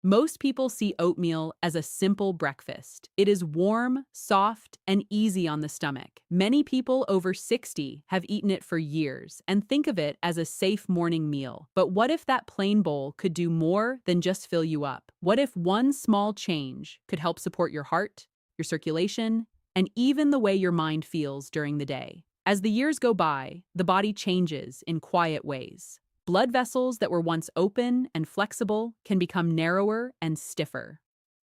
Most people see oatmeal as a simple breakfast. It is warm, soft, and easy on the stomach. Many people over 60 have eaten it for years and think of it as a safe morning meal. But what if that plain bowl could do more than just fill you up? What if one small change could help support your heart, your circulation, and even the way your mind feels during the day? As the years go by, the body changes in quiet ways. Blood vessels that were once open and flexible can become narrower and stiffer.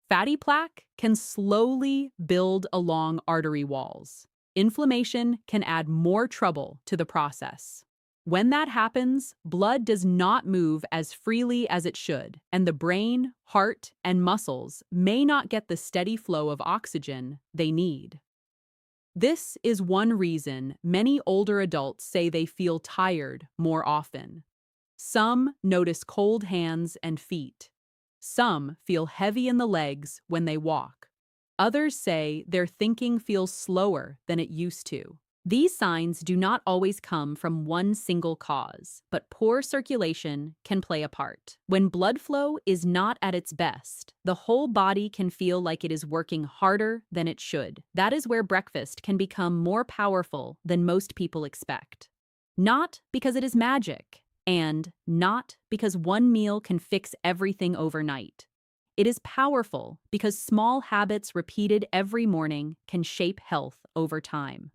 Fatty plaque can slowly build along artery walls. Inflammation can add more trouble to the process. When that happens, blood does not move as freely as it should, and the brain, heart, and muscles may not get the steady flow of oxygen they need. This is one reason many older adults say they feel tired more often. Some notice cold hands and feet. Some feel heavy in the legs when they walk. Others say their thinking feels slower than it used to. These signs do not always come from one single cause, but poor circulation can play a part. When blood flow is not at its best, the whole body can feel like it is working harder than it should. That is where breakfast can become more powerful than most people expect. Not because it is magic, and not because one meal can fix everything overnight. It is powerful because small habits repeated every morning can shape health over time.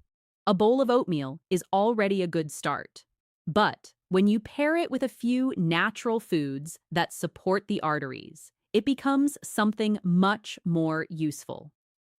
A bowl of oatmeal is already a good start. But when you pair it with a few natural foods that support the arteries, it becomes something much more useful.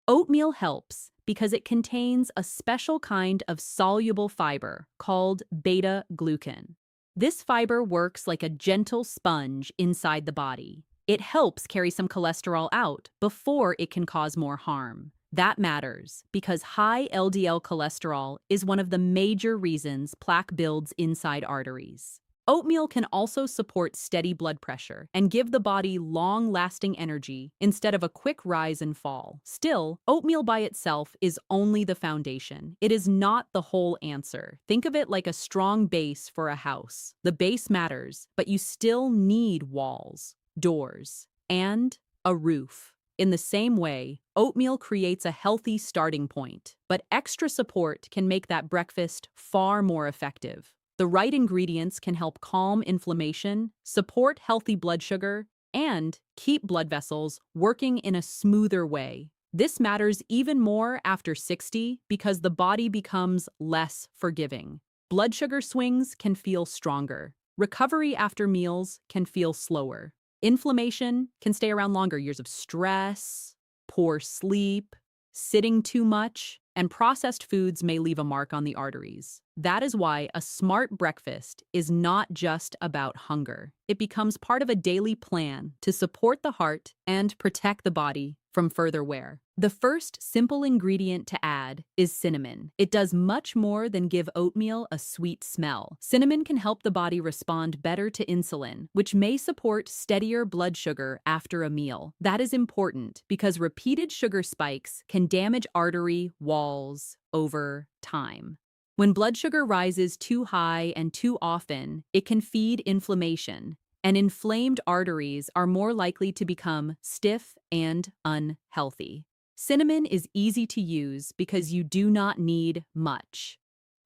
Oatmeal helps because it contains a special kind of soluble fiber called beta-glucan. This fiber works like a gentle sponge inside the body. It helps carry some cholesterol out before it can cause more harm. That matters because high LDL cholesterol is one of the major reasons plaque builds inside arteries. Oatmeal can also support steady blood pressure and give the body long-lasting energy instead of a quick rise and fall. Still, oatmeal by itself is only the foundation. It is not the whole answer. Think of it like a strong base for a house. The base matters, but you still need walls, doors, and a roof. In the same way, oatmeal creates a healthy starting point, but extra support can make that breakfast far more effective. The right ingredients can help calm inflammation, support healthy blood sugar, and keep blood vessels working in a smoother way. This matters even more after 60 because the body becomes less forgiving. Blood sugar swings can feel stronger. Recovery after meals can feel slower. Inflammation can stay around longer. Years of stress, poor sleep, sitting too much, and processed foods may leave a mark on the arteries. That is why a smart breakfast is not just about hunger. It becomes part of a daily plan to support the heart and protect the body from further wear. The first simple ingredient to add is cinnamon. It does much more than give oatmeal a sweet smell. Cinnamon can help the body respond better to insulin, which may support steadier blood sugar after a meal. That is important because repeated sugar spikes can damage artery walls over time. When blood sugar rises too high and too often, it can feed inflammation, and inflamed arteries are more likely to become stiff and unhealthy. Cinnamon is easy to use because you do not need much.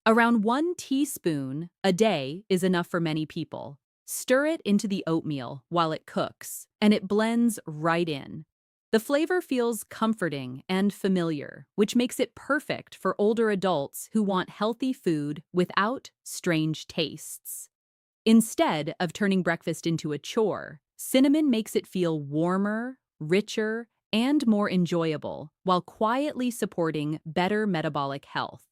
Around 1 teaspoon a day is enough for many people. Stir it into the oatmeal while it cooks, and it blends right in. The flavor feels comforting and familiar, which makes it perfect for older adults who want healthy food without strange tastes. Instead of turning breakfast into a chore, cinnamon makes it feel warmer, richer, and more enjoyable, while quietly supporting better metabolic health.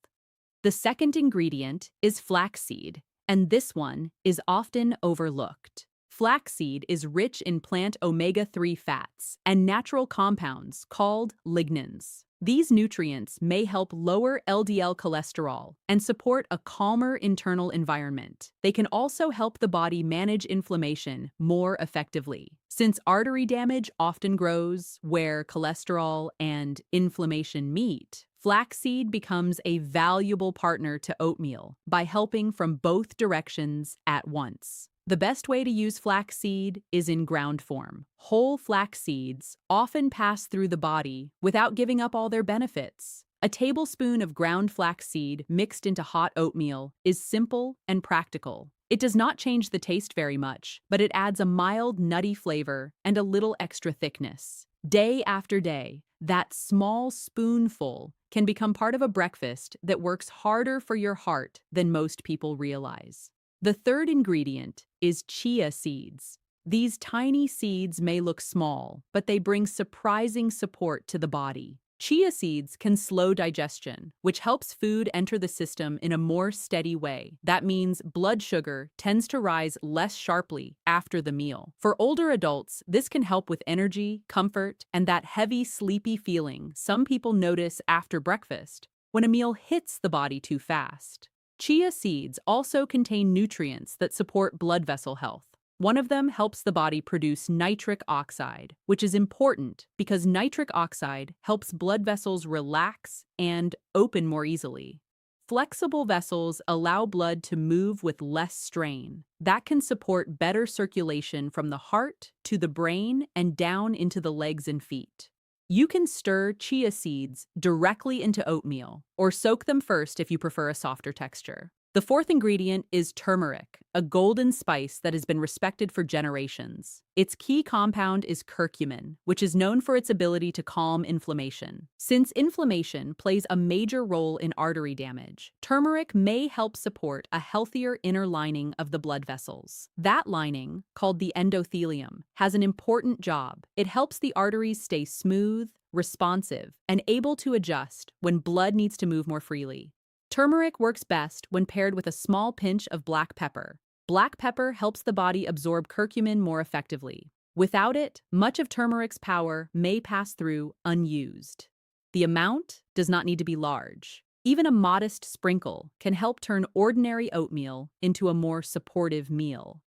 The second ingredient is flaxseed, and this one is often overlooked. Flaxseed is rich in plant omega-3 fats and natural compounds called lignans. These nutrients may help lower LDL cholesterol and support a calmer internal environment. They can also help the body manage inflammation more effectively. Since artery damage often grows where cholesterol and inflammation meet, flaxseed becomes a valuable partner to oatmeal by helping from both directions at once. The best way to use flaxseed is in ground form. Whole flax seeds often pass through the body without giving up all their benefits. A tablespoon of ground flaxseed mixed into hot oatmeal is simple and practical. It does not change the taste very much, but it adds a mild, nutty flavor and a little extra thickness. Day after day, that small spoonful can become part of a breakfast that works harder for your heart than most people realize. The third ingredient is chia seeds. These tiny seeds may look small, but they bring surprising support to the body. Chia seeds can slow digestion, which helps food enter the system in a more steady way. That means blood sugar tends to rise less sharply after the meal. For older adults, this can help with energy, comfort, and that heavy, sleepy feeling some people notice after breakfast when a meal hits the body too fast. Chia seeds also contain nutrients that support blood vessel health. One of them helps the body produce nitric oxide, which is important because nitric oxide helps blood vessels relax and open more easily. Flexible vessels allow blood to move with less strain. That can support better circulation from the heart to the brain and down into the legs and feet. You can stir chia seeds directly into oatmeal, or soak them first if you prefer a softer texture. The fourth ingredient is turmeric, a golden spice that has been respected for generations. Its key compound is curcumin, which is known for its ability to calm inflammation. Since inflammation plays a major role in artery damage, turmeric may help support a healthier inner lining of the blood vessels. That lining, called the endothelium, has an important job. It helps the arteries stay smooth, responsive, and able to adjust when blood needs to move more freely. Turmeric works best when paired with a small pinch of black pepper. Black pepper helps the body absorb curcumin more effectively. Without it, much of turmeric's power may pass through unused. The amount does not need to be large. Even a modest sprinkle can help turn ordinary oatmeal into a more supportive meal.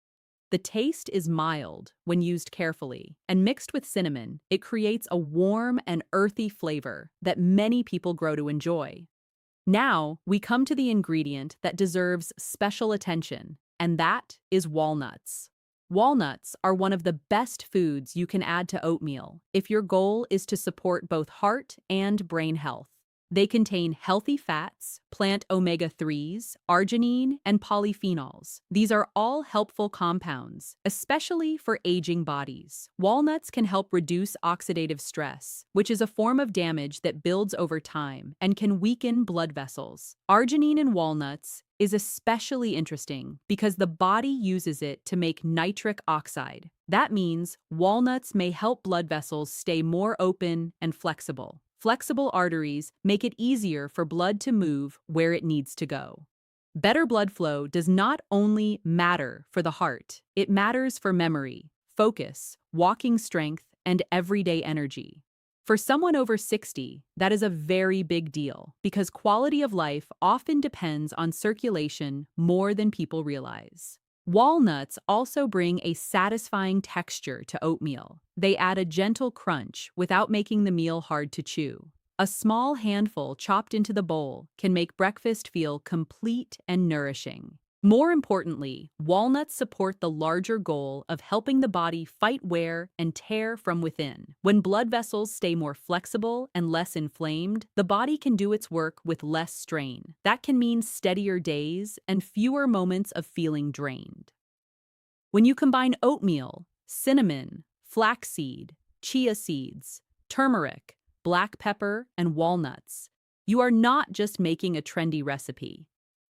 The taste is mild when used carefully, and mixed with cinnamon, it creates a warm and earthy flavor that many people grow to enjoy. Now, we come to the ingredient that deserves special attention, and that is walnuts. Walnuts are one of the best foods you can add to oatmeal if your goal is to support both heart and brain health. They contain healthy fats, plant omega-3s, arginine, and polyphenols. These are all helpful compounds, especially for aging bodies. Walnuts can help reduce oxidative stress, which is a form of damage that builds over time and can weaken blood vessels. Arginine in walnuts is especially interesting because the body uses it to make nitric oxide. That means walnuts may help blood vessels stay more open and flexible. Flexible arteries make it easier for blood to move where it needs to go. Better blood flow does not only matter for the heart, it matters for memory, focus, walking strength, and everyday energy. For someone over 60, that is a very big deal because quality of life often depends on circulation more than people realize. Walnuts also bring a satisfying texture to oatmeal. They add a gentle crunch without making the meal hard to chew. A small handful chopped into the bowl can make breakfast feel complete and nourishing. More importantly, walnuts support the larger goal of helping the body fight wear and tear from within. When blood vessels stay more flexible and less inflamed, the body can do its work with less strain. That can mean steadier days and fewer moments of feeling drained. When you combine oatmeal, cinnamon, flaxseed, chia seeds, turmeric, black pepper, and walnuts, you are not just making a trendy recipe.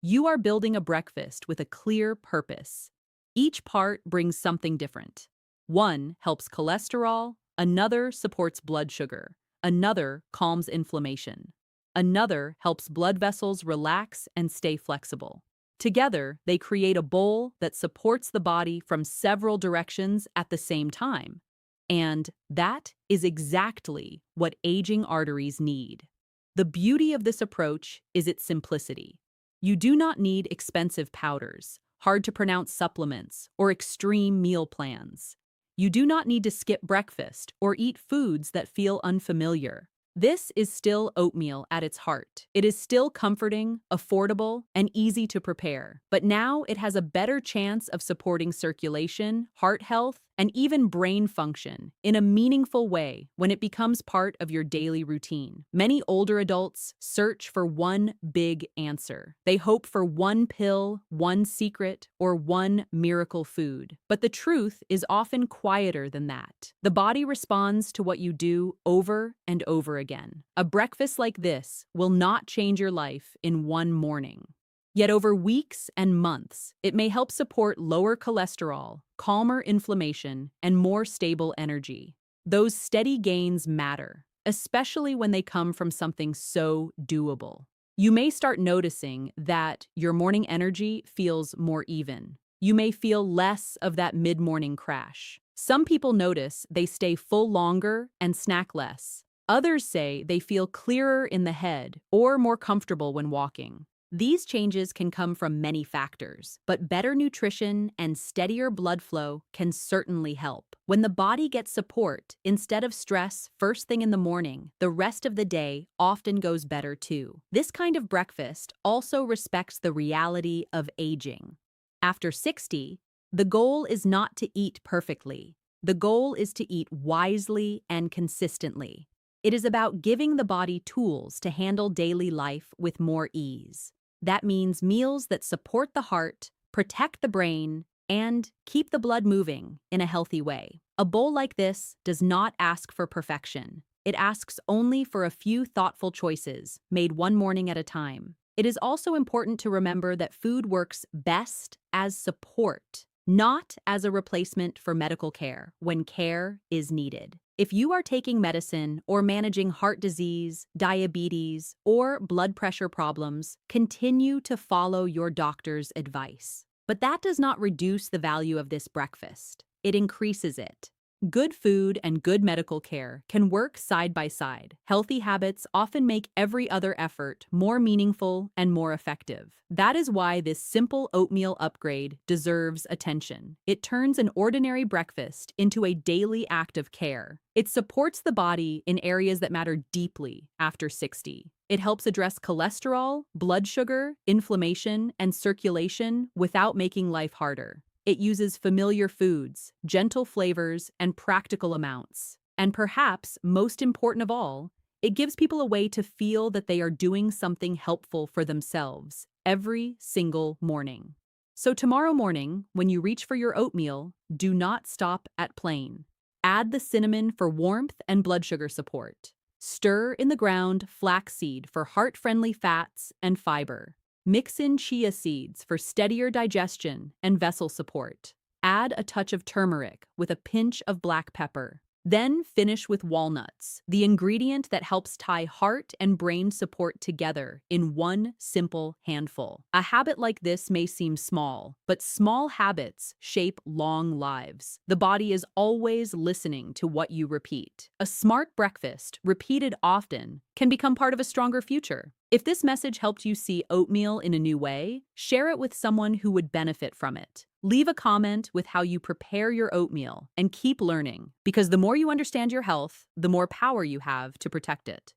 You are building a breakfast with a clear purpose. Each part brings something different. One helps cholesterol, another supports blood sugar, another calms inflammation, another helps blood vessels relax and stay flexible. Together, they create a bowl that supports the body from several directions at the same time. And that is exactly what aging arteries need. The beauty of this approach is its simplicity. You do not need expensive powders, hard-to-pronounce supplements, or extreme meal plans. You do not need to skip breakfast or eat foods that feel unfamiliar. This is still oatmeal at its heart. It is still comforting, affordable, and easy to prepare. But now it has a better chance of supporting circulation, heart health, and even brain function in a meaningful way when it becomes part of your daily routine. Many older adults search for one big answer. They hope for one pill, one secret, or one miracle food. But the truth is often quieter than that. The body responds to what you do over and over again. A breakfast like this will not change your life in one morning. Yet over weeks and months, it may help support lower cholesterol, calmer inflammation, and more stable energy. Those steady gains matter, especially when they come from something so doable. You may start noticing that your morning energy feels more even. You may feel less of that mid-morning crash. Some people notice they stay full longer and snack less. Others say they feel clearer in the head or more comfortable when walking. These changes can come from many factors, but better nutrition and steadier blood flow can certainly help. When the body gets support instead of stress first thing in the morning, the rest of the day often goes better too. This kind of breakfast also respects the reality of aging. After 60, the goal is not to eat perfectly. The goal is to eat wisely and consistently. It is about giving the body tools to handle daily life with more ease. That means meals that support the heart, protect the brain, and keep the blood moving in a healthy way. A bowl like this does not ask for perfection. It asks only for a few thoughtful choices, made one morning at a time. It is also important to remember that food works best as support, not as a replacement for medical care when care is needed. If you are taking medicine or managing heart disease, diabetes, or blood pressure problems, continue to follow your doctor's advice. But that does not reduce the value of this breakfast. It increases it. Good food and good medical care can work side by side. Healthy habits often make every other effort more meaningful and more effective. That is why this simple oatmeal upgrade deserves attention. It turns an ordinary breakfast into a daily act of care. It supports the body in areas that matter deeply after 60. It helps address cholesterol, blood sugar, inflammation, and circulation without making life harder. It uses familiar foods, gentle flavors, and practical amounts. And perhaps, most important of all, it gives people a way to feel that they are doing something helpful for themselves every single morning. So tomorrow morning, when you reach for your oatmeal, do not stop at plain. Add the cinnamon for warmth and blood sugar support. Stir in the ground flaxseed for heart-friendly fats and fiber. Mix in chia seeds for steadier digestion and vessel support. Add a touch of turmeric with a pinch of black pepper. Then finish with walnuts, the ingredient that helps tie heart and brain support together in one simple handful. A habit like this may seem small, but small habits shape long lives. The body is always listening to what you repeat. A smart breakfast, repeated often, can become part of a stronger future. If this message helped you see oatmeal in a new way, share it with someone who would benefit from it. Leave a comment with how you prepare your oatmeal and keep learning, because the more you understand your health, the more power you have to protect it.